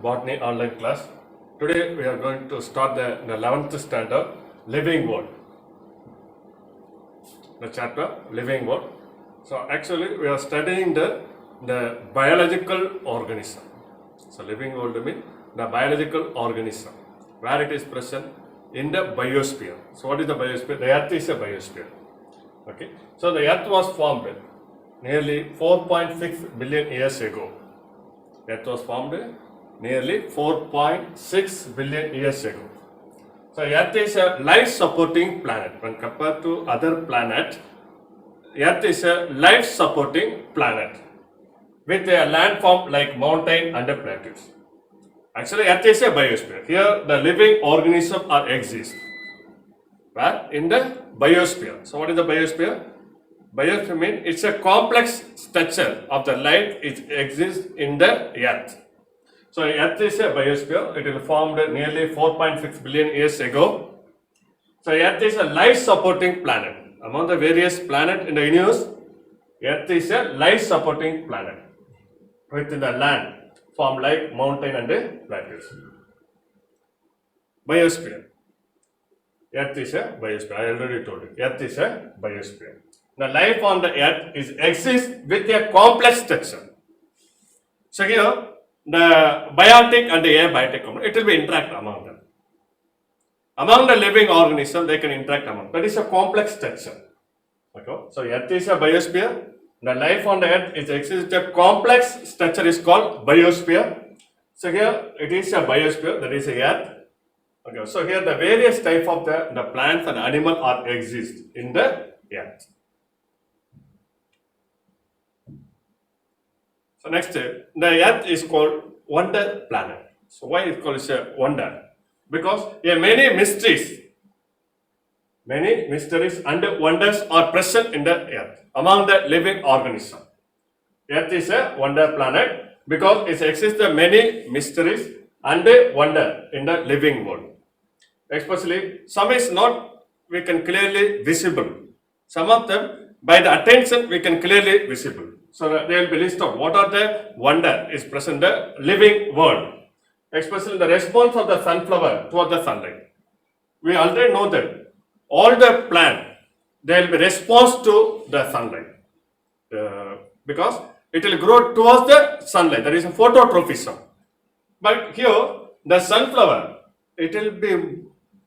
Botany online class. Today we are going to start the 11th standard Living World. The chapter Living World. So actually we are studying the biological organism. So living world means the biological organism where it is present in the biosphere. So what is the biosphere? The earth is a biosphere. Okay. So the earth was formed nearly 4.6 billion years ago. Earth was formed nearly 4.6 billion years ago. So Earth is a life-supporting planet. When compared to other planets, Earth is a life-supporting planet with a landform like mountain and plateaus. Actually, Earth is a biosphere. Here, the living organisms are exist. Where? In the biosphere. So, what is the biosphere? Biosphere means it's a complex structure of the life which exists in the Earth. So, Earth is a biosphere. It was formed nearly 4.6 billion years ago. So, Earth is a life-supporting planet. Among the various planets in the universe, Earth is a life-supporting planet within the land formed like mountain and plateaus. Biosphere. Earth is a biosphere. I already told you. Earth is a biosphere. The life on the Earth exists with a complex structure. So here, the biotic and the abiotic, it will be interact among them. Among the living organisms, they can interact among. That is a complex structure. Okay. So Earth is a biosphere. The life on the Earth exists. A complex structure is called biosphere. So here it is a biosphere. That is a Earth. Okay. So here the various type of the plants and animal are exist in the Earth. So next, the Earth is called wonder planet. So why it called a wonder? Because many mysteries and wonders are present in the Earth among the living organism. Earth is a wonder planet because it exists many mysteries and wonder in the living world. Especially some is not we can clearly visible. Some of them by the attention we can clearly visible. So they will be listed out what are the wonder is present in the living world. Especially the response of the sunflower toward the sunlight. We already know that all the plant they will be response to the sunlight because it will grow towards the sunlight. There is a phototrophism. But here the sunflower it will be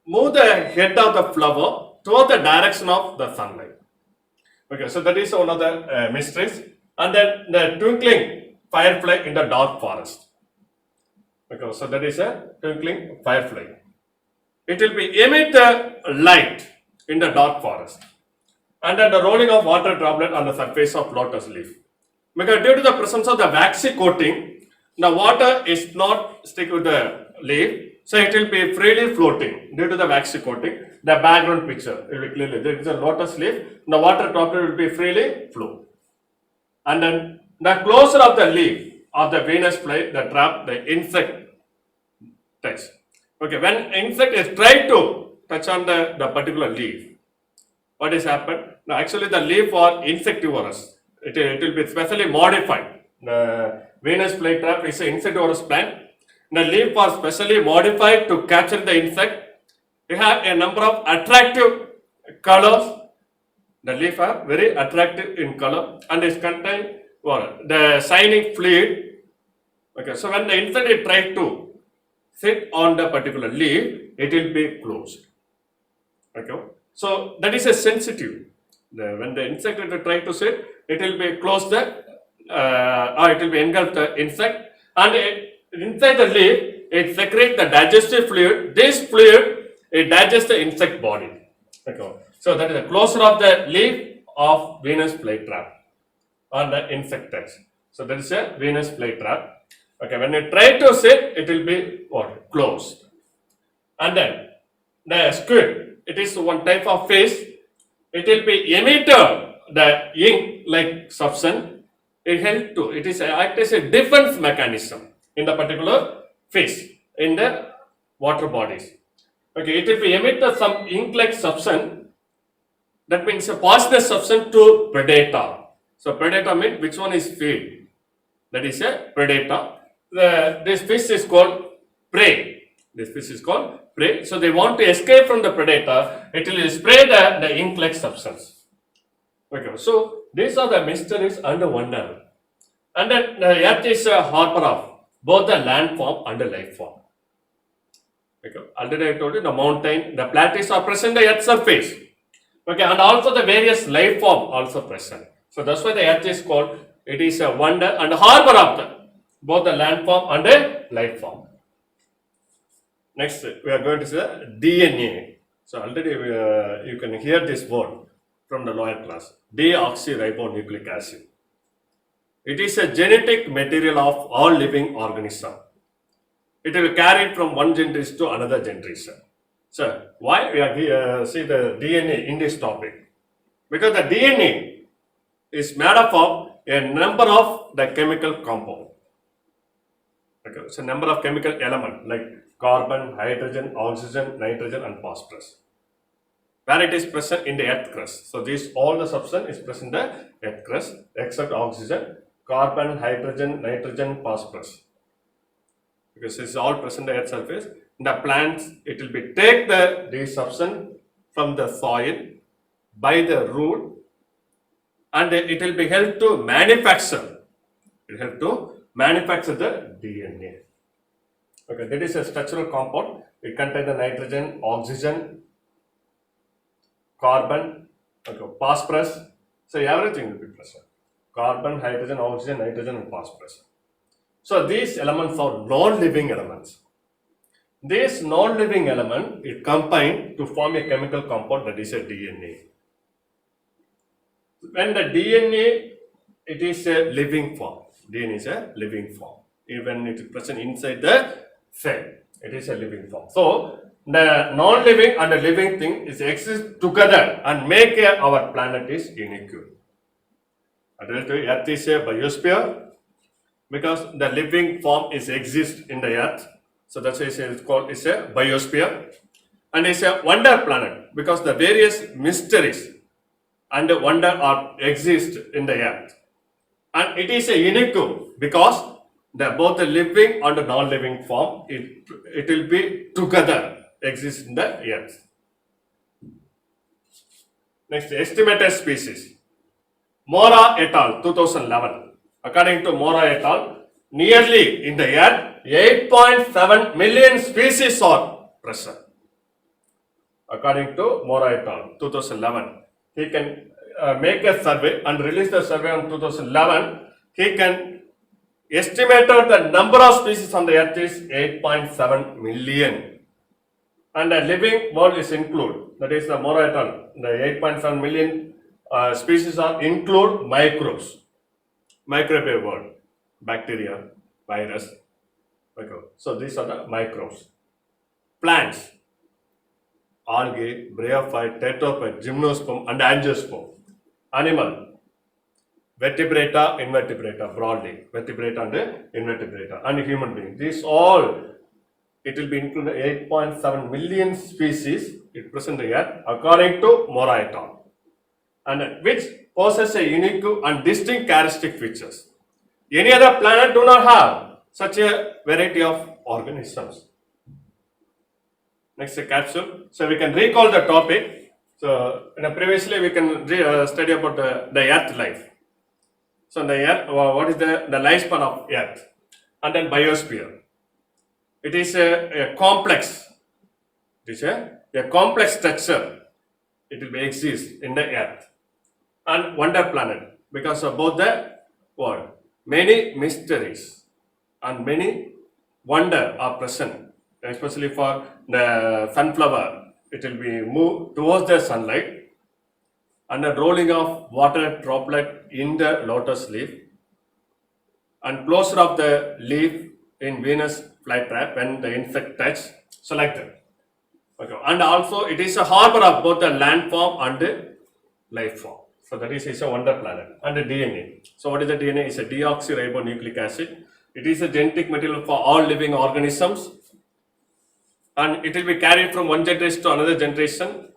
move the head of the flower toward the direction of the sunlight. Okay, so that is one of the mysteries. And then the twinkling firefly in the dark forest. Okay, so that is a twinkling firefly. It will be emit the light in the dark forest. And then the rolling of water droplet on the surface of lotus leaf. Because due to the presence of the waxy coating, the water is not stick with the leaf, so it will be freely floating due to the waxy coating. The background picture will be clearly there is a lotus leaf, the water droplet will be freely flow. And then the closure of the leaf of the Venus fly, the trap, the insect touch. Okay, when insect is trying to touch on the particular leaf, what is happened? Now, actually, the leaf are insectivorous. It will be specially modified. The Venus flytrap is an insectivorous plant. The leaf are specially modified to capture the insect. They have a number of attractive colors. The leaf are very attractive in color and is contain the shining fluid. Okay, so when the insect is trying to sit on the particular leaf, it will be closed. Okay, so that is a sensitive. When the insect will try to sit, it will be closed or it will be engulfed the insect, and inside the leaf it secretes the digestive fluid. This fluid it digests the insect body. Okay, so that is the closure of the leaf of Venus flytrap on the insect touch. So that is a Venus flytrap. Okay, when you try to sit, it will be closed. And then the squid, it is one type of fish. It will be emitted the ink-like substance. It is act as a defense mechanism in the particular fish in the water bodies. Okay, it will be emitted some ink-like substance. That means a poisonous substance to predator. So predator means which one is feed. That is a predator. this fish is called prey. This fish is called prey. So they want to escape from the predator. It will spray the ink-like substance. Okay, so these are the mysteries and the wonder. And then the earth is a harbor of both the land form and the life form. Okay, already I told you the mountain, the plateaus are present in the earth's surface. Okay, and also the various life form also present. So that's why the earth is called, it is a wonder and harbor of both the land form and the life form. Next, we are going to see the DNA. So already you can hear this word from the lower class, deoxyribonucleic acid. It is a genetic material of all living organisms. It will carry it from one generation to another generation. So why we are here, see the DNA in this topic? Because the DNA is made up of a number of the chemical compound. Okay, so number of chemical element like carbon, hydrogen, oxygen, nitrogen, and phosphorus. Where it is present in the earth crust. So these all the substance is present in the earth crust except oxygen, carbon, hydrogen, nitrogen, phosphorus. Because it's all present in the earth surface. In the plants, it will be take these substance from the soil by the root, and it will be helped to manufacture. It will help to manufacture the DNA. Okay, that is a structural compound. It contains the nitrogen, oxygen, carbon, okay, phosphorus. So everything will be present. Carbon, hydrogen, oxygen, nitrogen, and phosphorus. So these elements are non-living elements. This non-living element is combined to form a chemical compound that is a DNA. When the DNA, it is a living form. DNA is a living form. Even it is present inside the cell, it is a living form. So the non-living and the living thing is exist together and make our planet is unique. Earth is a biosphere because the living form is exist in the earth. So that's why it's called it's a biosphere, and it's a wonder planet because the various mysteries and the wonder are exist in the earth, and it is a unique because both the living and the non-living form it will be together exist in the earth. Next, estimated species. Mora et al. 2011. According to Mora et al., nearly in the earth 8.7 million species are present. According to Mora et al. 2011, he can make a survey and release the survey in 2011. He can estimate the number of species on the earth is 8.7 million. And the living world is include, that is the Mora et al. The 8.7 million species are include microbes, microbial world, bacteria, virus. Okay. So these are the microbes. Plants, algae, bryophyte, tetrapod, gymnosperm, and angiosperm. Animal, vertebrata, invertebrata, broadly, vertebrata and invertebrata, and human being. These all, it will be included 8.7 million species it present here according to Mora et al. And which possess a unique and distinct characteristic features. Any other planet do not have such a variety of organisms. Next, a capsule. So we can recall the topic. So previously we can study about the Earth life. So the Earth, what is the lifespan of Earth, and then biosphere. It is a complex. It is a complex structure. It will exist in the Earth, and wonder planet because of both the world. Many mysteries and many wonder are present, especially for the sunflower. It will be moved towards the sunlight, and the rolling of water droplet in the lotus leaf, and closure of the leaf in Venus flytrap when the insect touch. So like that. Okay. And also it is a harbor of both the land form and the life form. So that is a wonder planet. And the DNA. So what is the DNA? It's a deoxyribonucleic acid. It is a genetic material for all living organisms, and it will be carried from one generation to another generation.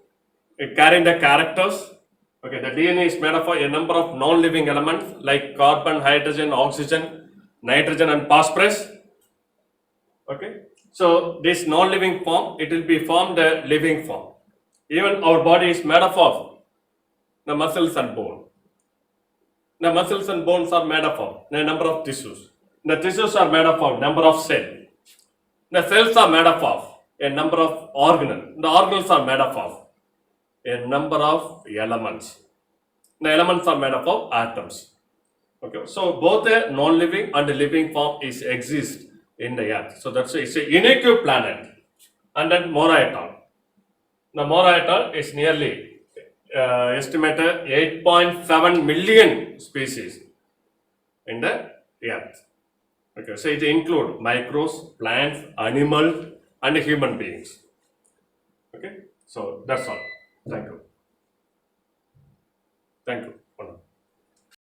It carrying the characters. Okay, the DNA is made of a number of non-living elements like carbon, hydrogen, oxygen, nitrogen, and phosphorus. Okay. So this non-living form, it will be formed a living form. Even our body is made up of the muscles and bone. The muscles and bones are made up of a number of tissues. The tissues are made up of number of cells. The cells are made up of a number of organelles. The organelles are made up of a number of elements. The elements are made up of atoms. Okay, so both a non-living and a living form is exist in the earth. So that's it's a unique planet. And then Mora et al. The Mora et al. Is nearly estimated 8.7 million species in the earth. Okay, so it include microbes, plants, animals, and human beings. Okay, so that's all. Thank you. Thank you.